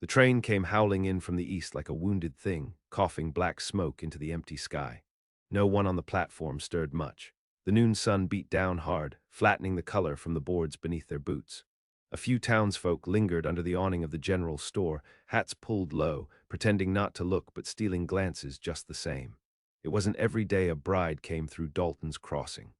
The train came howling in from the east like a wounded thing, coughing black smoke into the empty sky. No one on the platform stirred much. The noon sun beat down hard, flattening the color from the boards beneath their boots. A few townsfolk lingered under the awning of the general store, hats pulled low, pretending not to look but stealing glances just the same. It wasn't every day a bride came through Dalton's crossing.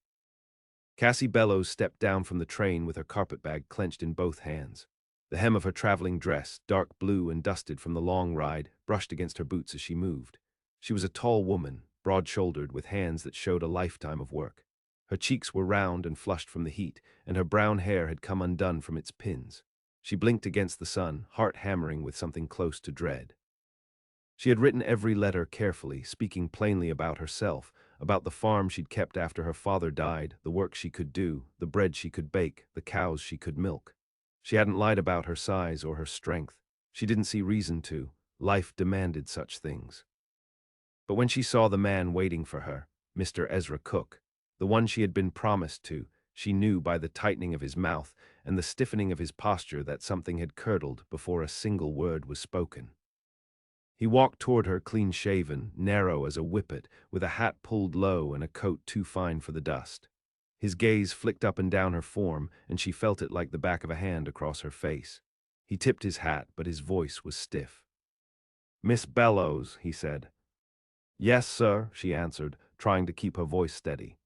Cassie Bellows stepped down from the train with her carpetbag clenched in both hands. The hem of her traveling dress, dark blue and dusted from the long ride, brushed against her boots as she moved. She was a tall woman, broad-shouldered, with hands that showed a lifetime of work. Her cheeks were round and flushed from the heat, and her brown hair had come undone from its pins. She blinked against the sun, heart hammering with something close to dread. She had written every letter carefully, speaking plainly about herself, about the farm she'd kept after her father died, the work she could do, the bread she could bake, the cows she could milk. She hadn't lied about her size or her strength. She didn't see reason to. Life demanded such things. But when she saw the man waiting for her, Mr. Ezra Cook, the one she had been promised to, she knew by the tightening of his mouth and the stiffening of his posture that something had curdled before a single word was spoken. He walked toward her clean-shaven, narrow as a whippet, with a hat pulled low and a coat too fine for the dust. His gaze flicked up and down her form, and she felt it like the back of a hand across her face. He tipped his hat, but his voice was stiff. "Miss Bellows," he said. "Yes, sir," she answered, trying to keep her voice steady.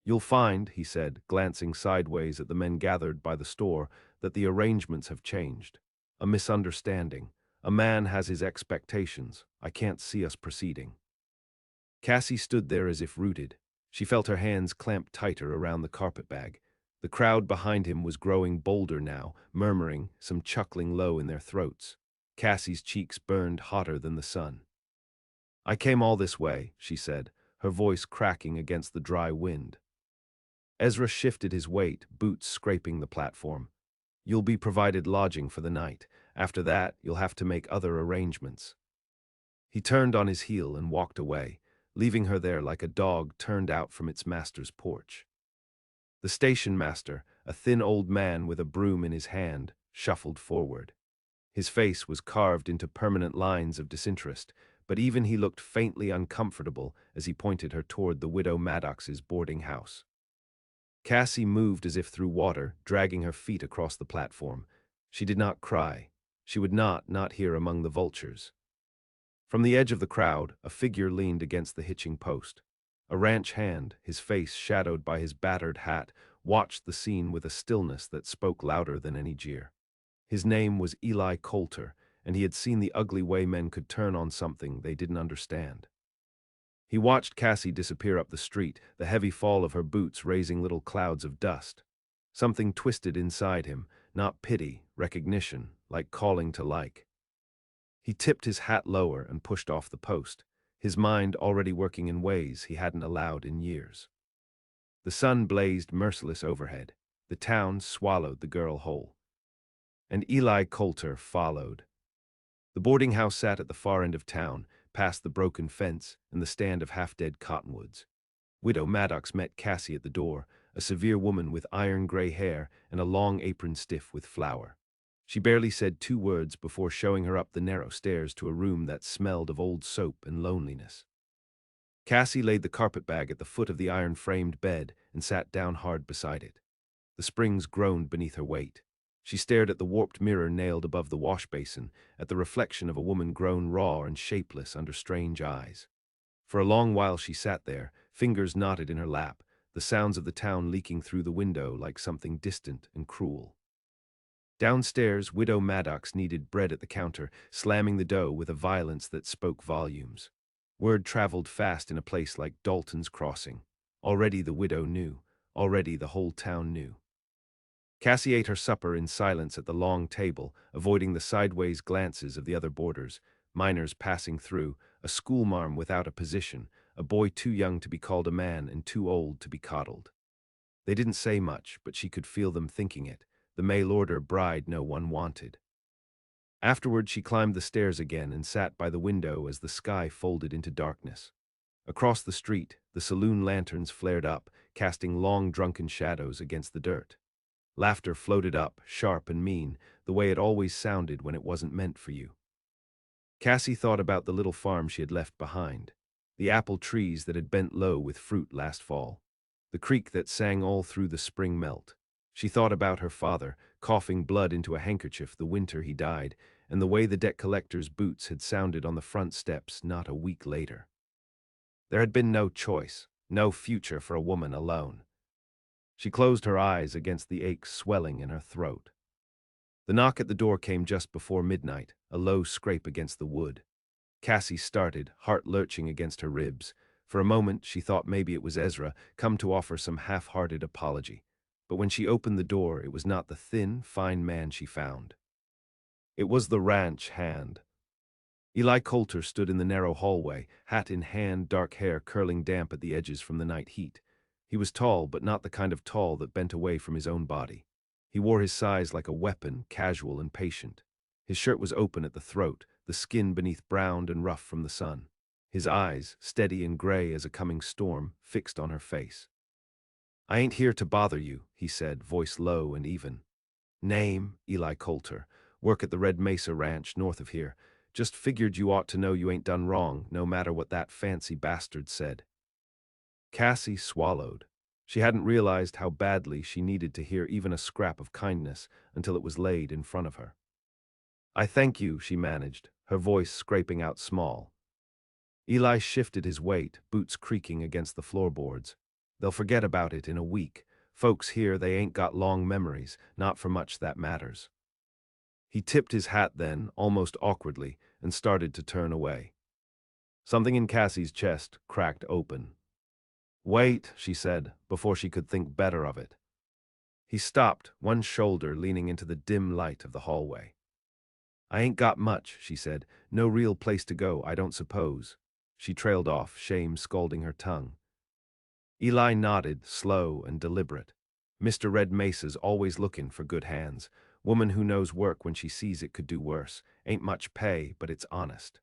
"You'll find," he said, glancing sideways at the men gathered by the store, "that the arrangements have changed. A misunderstanding. A man has his expectations. I can't see us proceeding." Cassie stood there as if rooted. She felt her hands clamped tighter around the carpetbag. The crowd behind him was growing bolder now, murmuring, some chuckling low in their throats. Cassie's cheeks burned hotter than the sun. "I came all this way," she said, her voice cracking against the dry wind. Ezra shifted his weight, boots scraping the platform. "You'll be provided lodging for the night. After that, you'll have to make other arrangements." He turned on his heel and walked away, leaving her there like a dog turned out from its master's porch. The station master, a thin old man with a broom in his hand, shuffled forward. His face was carved into permanent lines of disinterest, but even he looked faintly uncomfortable as he pointed her toward the widow Maddox's boarding house. Cassie moved as if through water, dragging her feet across the platform. She did not cry. She would not hear among the vultures. From the edge of the crowd, a figure leaned against the hitching post. A ranch hand, his face shadowed by his battered hat, watched the scene with a stillness that spoke louder than any jeer. His name was Eli Coulter, and he had seen the ugly way men could turn on something they didn't understand. He watched Cassie disappear up the street, the heavy fall of her boots raising little clouds of dust. Something twisted inside him, not pity, recognition, like calling to like. He tipped his hat lower and pushed off the post, his mind already working in ways he hadn't allowed in years. The sun blazed merciless overhead. The town swallowed the girl whole. And Eli Coulter followed. The boarding house sat at the far end of town, past the broken fence and the stand of half-dead cottonwoods. Widow Maddox met Cassie at the door, a severe woman with iron-gray hair and a long apron stiff with flour. She barely said 2 words before showing her up the narrow stairs to a room that smelled of old soap and loneliness. Cassie laid the carpetbag at the foot of the iron-framed bed and sat down hard beside it. The springs groaned beneath her weight. She stared at the warped mirror nailed above the wash basin, at the reflection of a woman grown raw and shapeless under strange eyes. For a long while she sat there, fingers knotted in her lap, the sounds of the town leaking through the window like something distant and cruel. Downstairs, Widow Maddox kneaded bread at the counter, slamming the dough with a violence that spoke volumes. Word traveled fast in a place like Dalton's Crossing. Already the widow knew. Already the whole town knew. Cassie ate her supper in silence at the long table, avoiding the sideways glances of the other boarders, minors passing through, a schoolmarm without a position, a boy too young to be called a man and too old to be coddled. They didn't say much, but she could feel them thinking it, the mail-order bride no one wanted. Afterward she climbed the stairs again and sat by the window as the sky folded into darkness. Across the street, the saloon lanterns flared up, casting long drunken shadows against the dirt. Laughter floated up, sharp and mean, the way it always sounded when it wasn't meant for you. Cassie thought about the little farm she had left behind, the apple trees that had bent low with fruit last fall, the creek that sang all through the spring melt. She thought about her father, coughing blood into a handkerchief the winter he died, and the way the debt collector's boots had sounded on the front steps not a week later. There had been no choice, no future for a woman alone. She closed her eyes against the ache swelling in her throat. The knock at the door came just before midnight, a low scrape against the wood. Cassie started, heart lurching against her ribs. For a moment, she thought maybe it was Ezra, come to offer some half-hearted apology. But when she opened the door, it was not the thin, fine man she found. It was the ranch hand. Eli Coulter stood in the narrow hallway, hat in hand, dark hair curling damp at the edges from the night heat. He was tall, but not the kind of tall that bent away from his own body. He wore his size like a weapon, casual and patient. His shirt was open at the throat, the skin beneath browned and rough from the sun. His eyes, steady and gray as a coming storm, fixed on her face. "I ain't here to bother you," he said, voice low and even. "Name, Eli Coulter. Work at the Red Mesa Ranch north of here. Just figured you ought to know you ain't done wrong, no matter what that fancy bastard said." Cassie swallowed. She hadn't realized how badly she needed to hear even a scrap of kindness until it was laid in front of her. "I thank you," she managed, her voice scraping out small. Eli shifted his weight, boots creaking against the floorboards. "They'll forget about it in a week. Folks here, they ain't got long memories, not for much that matters." He tipped his hat then, almost awkwardly, and started to turn away. Something in Cassie's chest cracked open. "Wait," she said, before she could think better of it. He stopped, one shoulder leaning into the dim light of the hallway. "I ain't got much," she said. "No real place to go, I don't suppose." She trailed off, shame scalding her tongue. Eli nodded, slow and deliberate. "Mr. Red Mesa's always looking for good hands. Woman who knows work when she sees it could do worse. Ain't much pay, but it's honest."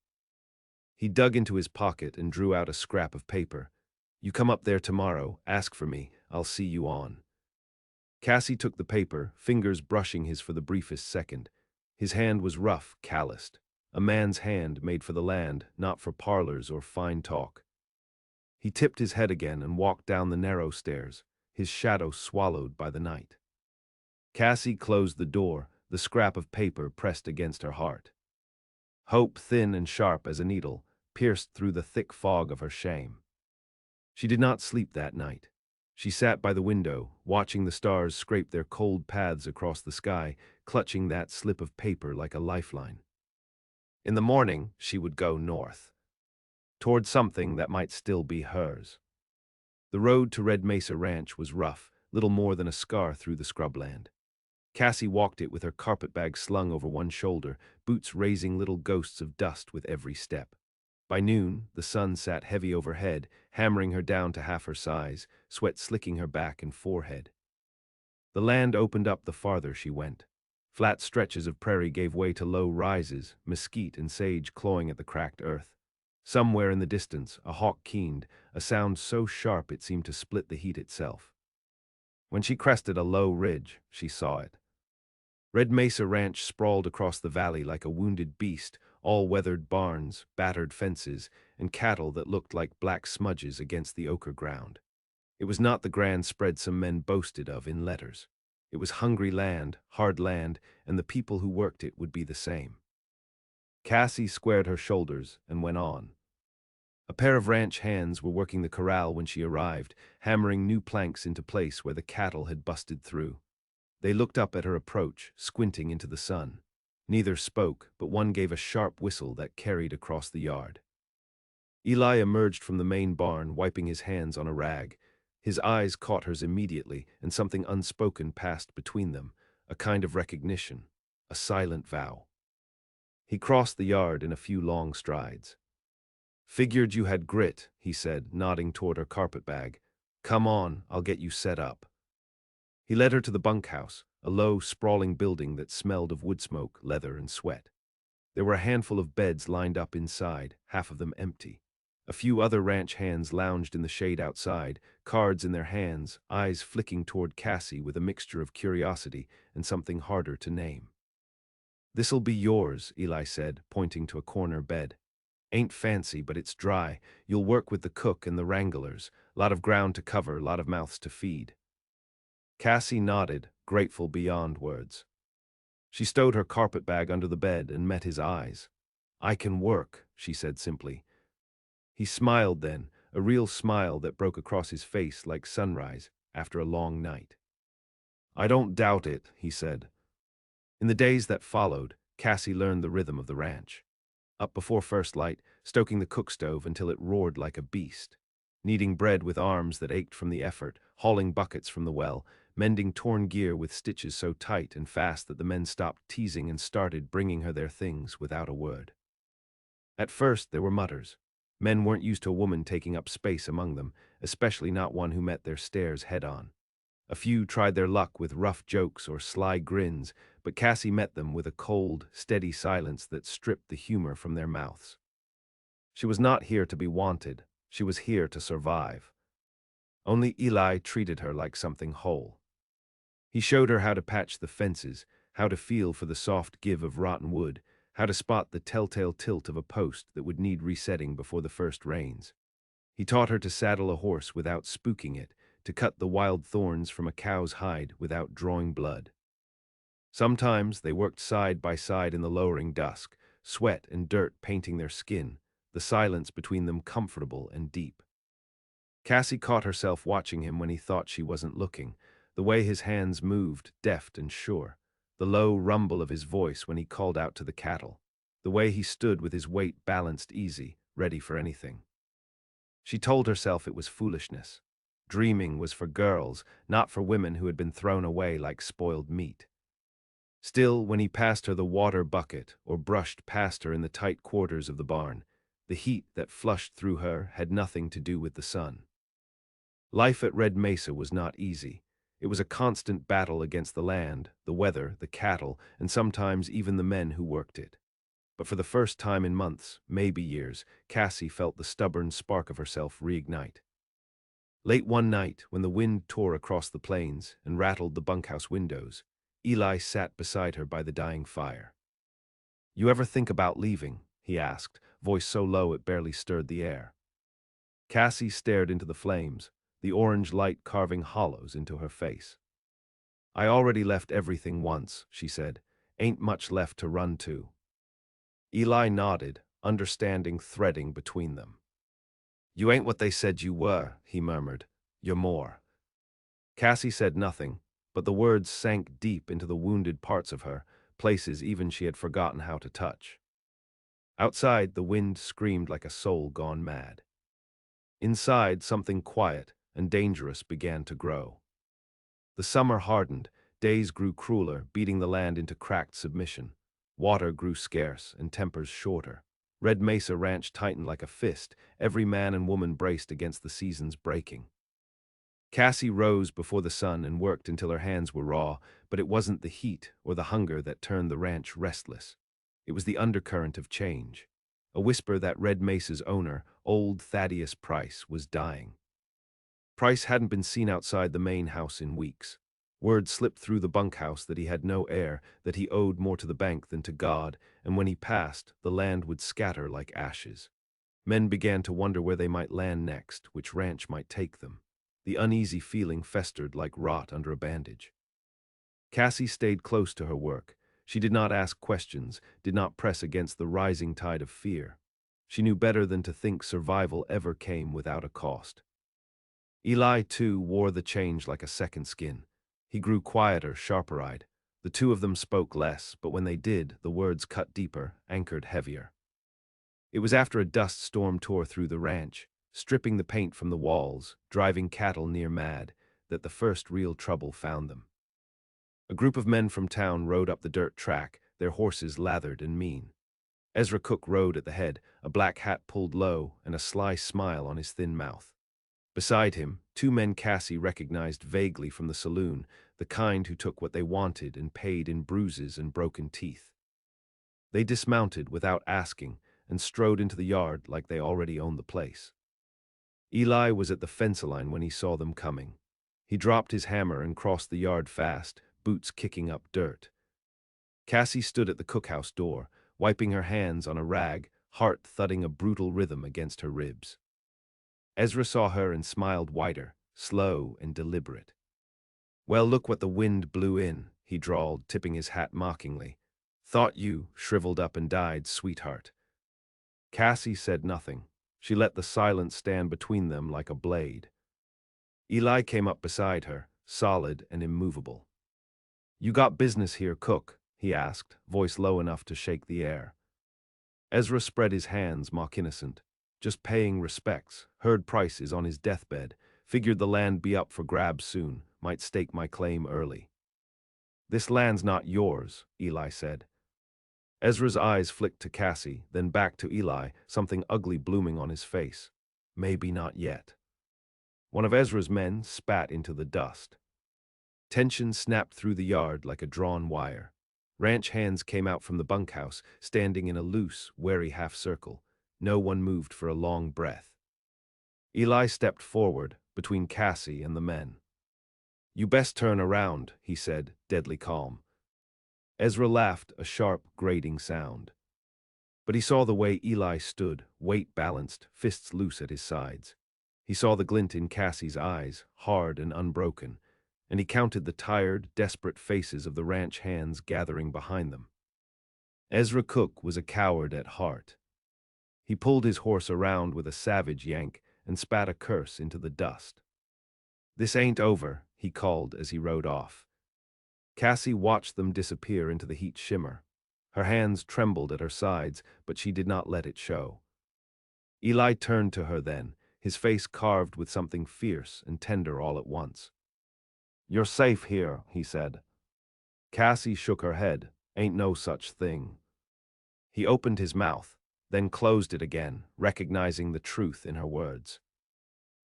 He dug into his pocket and drew out a scrap of paper. "You come up there tomorrow, ask for me, I'll see you on." Cassie took the paper, fingers brushing his for the briefest second. His hand was rough, calloused. A man's hand made for the land, not for parlors or fine talk. He tipped his head again and walked down the narrow stairs, his shadow swallowed by the night. Cassie closed the door, the scrap of paper pressed against her heart. Hope, thin and sharp as a needle, pierced through the thick fog of her shame. She did not sleep that night. She sat by the window, watching the stars scrape their cold paths across the sky, clutching that slip of paper like a lifeline. In the morning, she would go north, toward something that might still be hers. The road to Red Mesa Ranch was rough, little more than a scar through the scrubland. Cassie walked it with her carpetbag slung over one shoulder, boots raising little ghosts of dust with every step. By noon, the sun sat heavy overhead, hammering her down to half her size, sweat slicking her back and forehead. The land opened up the farther she went. Flat stretches of prairie gave way to low rises, mesquite and sage clawing at the cracked earth. Somewhere in the distance, a hawk keened, a sound so sharp it seemed to split the heat itself. When she crested a low ridge, she saw it. Red Mesa Ranch sprawled across the valley like a wounded beast, all weathered barns, battered fences, and cattle that looked like black smudges against the ochre ground. It was not the grand spread some men boasted of in letters. It was hungry land, hard land, and the people who worked it would be the same. Cassie squared her shoulders and went on. A pair of ranch hands were working the corral when she arrived, hammering new planks into place where the cattle had busted through. They looked up at her approach, squinting into the sun. Neither spoke, but one gave a sharp whistle that carried across the yard. Eli emerged from the main barn, wiping his hands on a rag. His eyes caught hers immediately, and something unspoken passed between them, a kind of recognition, a silent vow. He crossed the yard in a few long strides. "Figured you had grit," he said, nodding toward her carpetbag. "Come on, I'll get you set up." He led her to the bunkhouse, a low, sprawling building that smelled of wood smoke, leather, and sweat. There were a handful of beds lined up inside, half of them empty. A few other ranch hands lounged in the shade outside, cards in their hands, eyes flicking toward Cassie with a mixture of curiosity and something harder to name. "This'll be yours," Eli said, pointing to a corner bed. "Ain't fancy, but it's dry. You'll work with the cook and the wranglers. Lot of ground to cover, lot of mouths to feed." Cassie nodded, grateful beyond words. She stowed her carpetbag under the bed and met his eyes. "I can work," she said simply. He smiled then, a real smile that broke across his face like sunrise after a long night. "I don't doubt it," he said. In the days that followed, Cassie learned the rhythm of the ranch. Up before first light, stoking the cook stove until it roared like a beast, kneading bread with arms that ached from the effort, hauling buckets from the well, mending torn gear with stitches so tight and fast that the men stopped teasing and started bringing her their things without a word. At first, there were mutters. Men weren't used to a woman taking up space among them, especially not one who met their stares head-on. A few tried their luck with rough jokes or sly grins, but Cassie met them with a cold, steady silence that stripped the humor from their mouths. She was not here to be wanted. She was here to survive. Only Eli treated her like something whole. He showed her how to patch the fences, how to feel for the soft give of rotten wood, how to spot the telltale tilt of a post that would need resetting before the first rains. He taught her to saddle a horse without spooking it, to cut the wild thorns from a cow's hide without drawing blood. Sometimes they worked side by side in the lowering dusk, sweat and dirt painting their skin, the silence between them comfortable and deep. Cassie caught herself watching him when he thought she wasn't looking, the way his hands moved, deft and sure, the low rumble of his voice when he called out to the cattle, the way he stood with his weight balanced easy, ready for anything. She told herself it was foolishness. Dreaming was for girls, not for women who had been thrown away like spoiled meat. Still, when he passed her the water bucket or brushed past her in the tight quarters of the barn, the heat that flushed through her had nothing to do with the sun. Life at Red Mesa was not easy. It was a constant battle against the land, the weather, the cattle, and sometimes even the men who worked it. But for the first time in months, maybe years, Cassie felt the stubborn spark of herself reignite. Late one night, when the wind tore across the plains and rattled the bunkhouse windows, Eli sat beside her by the dying fire. "You ever think about leaving?" he asked, voice so low it barely stirred the air. Cassie stared into the flames, the orange light carving hollows into her face. "I already left everything once," she said. "Ain't much left to run to." Eli nodded, understanding threading between them. "You ain't what they said you were," he murmured. "You're more." Cassie said nothing, but the words sank deep into the wounded parts of her, places even she had forgotten how to touch. Outside, the wind screamed like a soul gone mad. Inside, something quiet and dangerous began to grow. The summer hardened, days grew crueler, beating the land into cracked submission. Water grew scarce and tempers shorter. Red Mesa Ranch tightened like a fist, every man and woman braced against the season's breaking. Cassie rose before the sun and worked until her hands were raw, but it wasn't the heat or the hunger that turned the ranch restless. It was the undercurrent of change. A whisper that Red Mesa's owner, old Thaddeus Price, was dying. Price hadn't been seen outside the main house in weeks. Word slipped through the bunkhouse that he had no heir, that he owed more to the bank than to God, and when he passed, the land would scatter like ashes. Men began to wonder where they might land next, which ranch might take them. The uneasy feeling festered like rot under a bandage. Cassie stayed close to her work. She did not ask questions, did not press against the rising tide of fear. She knew better than to think survival ever came without a cost. Eli, too, wore the change like a second skin. He grew quieter, sharper-eyed. The two of them spoke less, but when they did, the words cut deeper, anchored heavier. It was after a dust storm tore through the ranch, stripping the paint from the walls, driving cattle near mad, that the first real trouble found them. A group of men from town rode up the dirt track, their horses lathered and mean. Ezra Cook rode at the head, a black hat pulled low and a sly smile on his thin mouth. Beside him, two men Cassie recognized vaguely from the saloon, the kind who took what they wanted and paid in bruises and broken teeth. They dismounted without asking and strode into the yard like they already owned the place. Eli was at the fence line when he saw them coming. He dropped his hammer and crossed the yard fast, boots kicking up dirt. Cassie stood at the cookhouse door, wiping her hands on a rag, heart thudding a brutal rhythm against her ribs. Ezra saw her and smiled wider, slow and deliberate. "Well, look what the wind blew in," he drawled, tipping his hat mockingly. "Thought you shriveled up and died, sweetheart." Cassie said nothing. She let the silence stand between them like a blade. Eli came up beside her, solid and immovable. "You got business here, cook?" he asked, voice low enough to shake the air. Ezra spread his hands, mock innocent. "Just paying respects. Heard Price is on his deathbed. Figured the land be up for grabs soon. Might stake my claim early." "This land's not yours," Eli said. Ezra's eyes flicked to Cassie, then back to Eli, something ugly blooming on his face. "Maybe not yet." One of Ezra's men spat into the dust. Tension snapped through the yard like a drawn wire. Ranch hands came out from the bunkhouse, standing in a loose, wary half-circle. No one moved for a long breath. Eli stepped forward, between Cassie and the men. "You best turn around," he said, deadly calm. Ezra laughed, a sharp, grating sound. But he saw the way Eli stood, weight balanced, fists loose at his sides. He saw the glint in Cassie's eyes, hard and unbroken, and he counted the tired, desperate faces of the ranch hands gathering behind them. Ezra Cook was a coward at heart. He pulled his horse around with a savage yank and spat a curse into the dust. "This ain't over," he called as he rode off. Cassie watched them disappear into the heat shimmer. Her hands trembled at her sides, but she did not let it show. Eli turned to her then, his face carved with something fierce and tender all at once. "You're safe here," he said. Cassie shook her head. "Ain't no such thing." He opened his mouth, then closed it again, recognizing the truth in her words.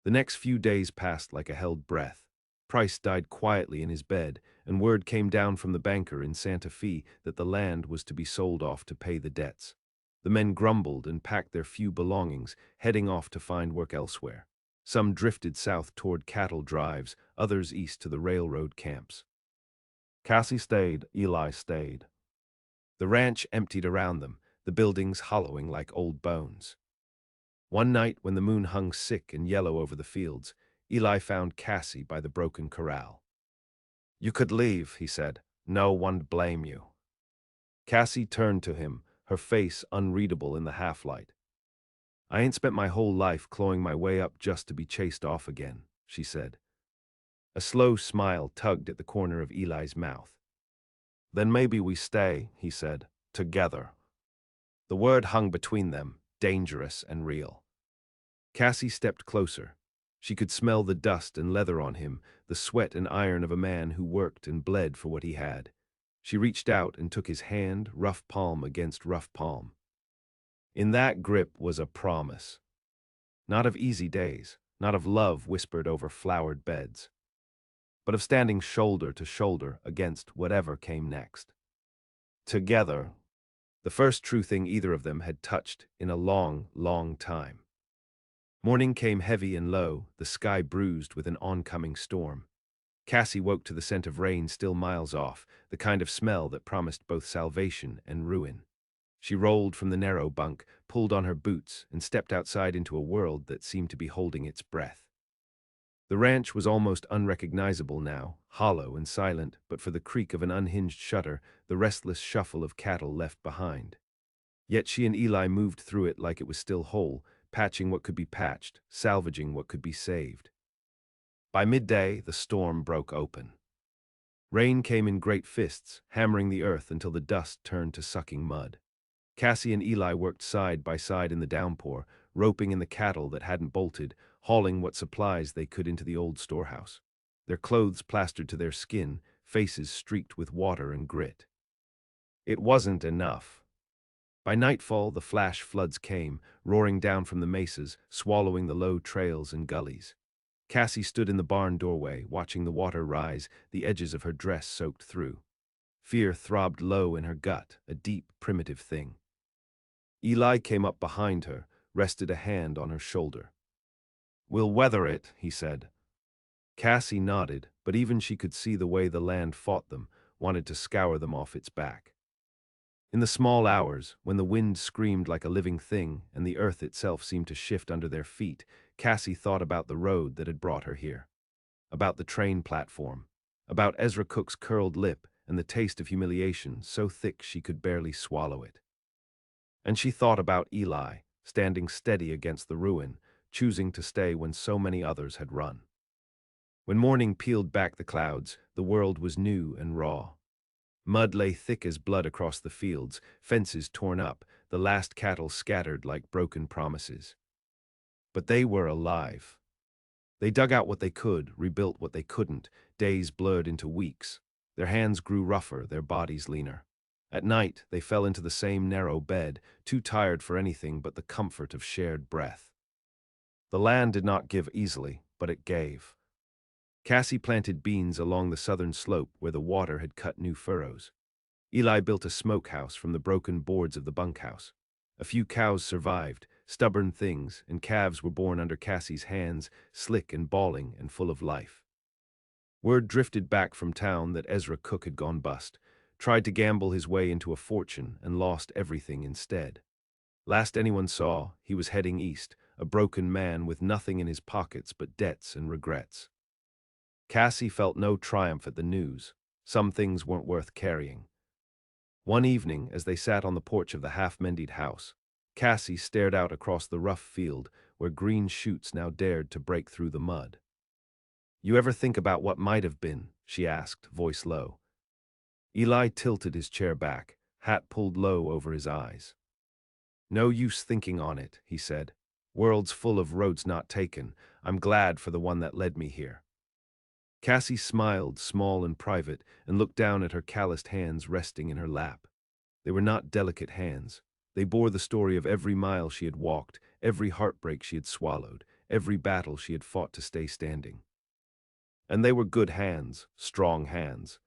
The next few days passed like a held breath. Price died quietly in his bed, and word came down from the banker in Santa Fe that the land was to be sold off to pay the debts. The men grumbled and packed their few belongings, heading off to find work elsewhere. Some drifted south toward cattle drives, others east to the railroad camps. Cassie stayed, Eli stayed. The ranch emptied around them, the buildings hollowing like old bones. One night, when the moon hung sick and yellow over the fields, Eli found Cassie by the broken corral. "You could leave," he said. "No one'd blame you." Cassie turned to him, her face unreadable in the half-light. "I ain't spent my whole life clawing my way up just to be chased off again," she said. A slow smile tugged at the corner of Eli's mouth. "Then maybe we stay," he said, "together." The word hung between them, dangerous and real. Cassie stepped closer. She could smell the dust and leather on him, the sweat and iron of a man who worked and bled for what he had. She reached out and took his hand, rough palm against rough palm. In that grip was a promise. Not of easy days, not of love whispered over flowered beds, but of standing shoulder to shoulder against whatever came next. Together, the first true thing either of them had touched in a long, long time. Morning came heavy and low, the sky bruised with an oncoming storm. Cassie woke to the scent of rain still miles off, the kind of smell that promised both salvation and ruin. She rolled from the narrow bunk, pulled on her boots, and stepped outside into a world that seemed to be holding its breath. The ranch was almost unrecognizable now, hollow and silent but for the creak of an unhinged shutter, the restless shuffle of cattle left behind. Yet she and Eli moved through it like it was still whole, patching what could be patched, salvaging what could be saved. By midday, the storm broke open. Rain came in great fists, hammering the earth until the dust turned to sucking mud. Cassie and Eli worked side by side in the downpour, roping in the cattle that hadn't bolted, hauling what supplies they could into the old storehouse. Their clothes plastered to their skin, faces streaked with water and grit. It wasn't enough. By nightfall, the flash floods came, roaring down from the mesas, swallowing the low trails and gullies. Cassie stood in the barn doorway, watching the water rise, the edges of her dress soaked through. Fear throbbed low in her gut, a deep, primitive thing. Eli came up behind her, rested a hand on her shoulder. "We'll weather it," he said. Cassie nodded, but even she could see the way the land fought them, wanted to scour them off its back. In the small hours, when the wind screamed like a living thing and the earth itself seemed to shift under their feet, Cassie thought about the road that had brought her here, about the train platform, about Ezra Cook's curled lip and the taste of humiliation so thick she could barely swallow it. And she thought about Eli, standing steady against the ruin, choosing to stay when so many others had run. When morning peeled back the clouds, the world was new and raw. Mud lay thick as blood across the fields, fences torn up, the last cattle scattered like broken promises. But they were alive. They dug out what they could, rebuilt what they couldn't, days blurred into weeks. Their hands grew rougher, their bodies leaner. At night, they fell into the same narrow bed, too tired for anything but the comfort of shared breath. The land did not give easily, but it gave. Cassie planted beans along the southern slope where the water had cut new furrows. Eli built a smokehouse from the broken boards of the bunkhouse. A few cows survived, stubborn things, and calves were born under Cassie's hands, slick and bawling and full of life. Word drifted back from town that Ezra Cook had gone bust, tried to gamble his way into a fortune and lost everything instead. Last anyone saw, he was heading east, a broken man with nothing in his pockets but debts and regrets. Cassie felt no triumph at the news. Some things weren't worth carrying. One evening, as they sat on the porch of the half-mendied house, Cassie stared out across the rough field where green shoots now dared to break through the mud. "You ever think about what might have been?" she asked, voice low. Eli tilted his chair back, hat pulled low over his eyes. "No use thinking on it," he said. "World's full of roads not taken. I'm glad for the one that led me here." Cassie smiled, small and private, and looked down at her calloused hands resting in her lap. They were not delicate hands. They bore the story of every mile she had walked, every heartbreak she had swallowed, every battle she had fought to stay standing. And they were good hands, strong hands.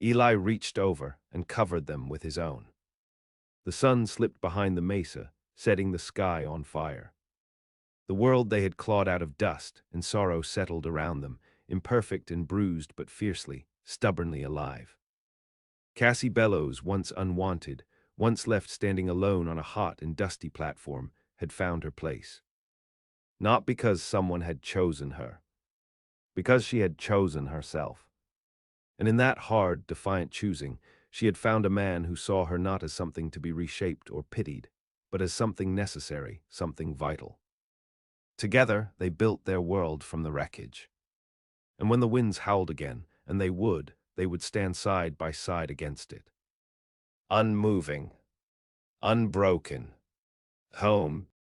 Eli reached over and covered them with his own. The sun slipped behind the mesa, setting the sky on fire. The world they had clawed out of dust and sorrow settled around them, imperfect and bruised but fiercely, stubbornly alive. Cassie Bellows, once unwanted, once left standing alone on a hot and dusty platform, had found her place. Not because someone had chosen her, because she had chosen herself. And in that hard, defiant choosing, she had found a man who saw her not as something to be reshaped or pitied, but as something necessary, something vital. Together, they built their world from the wreckage. And when the winds howled again, and they would stand side by side against it. Unmoving, unbroken, home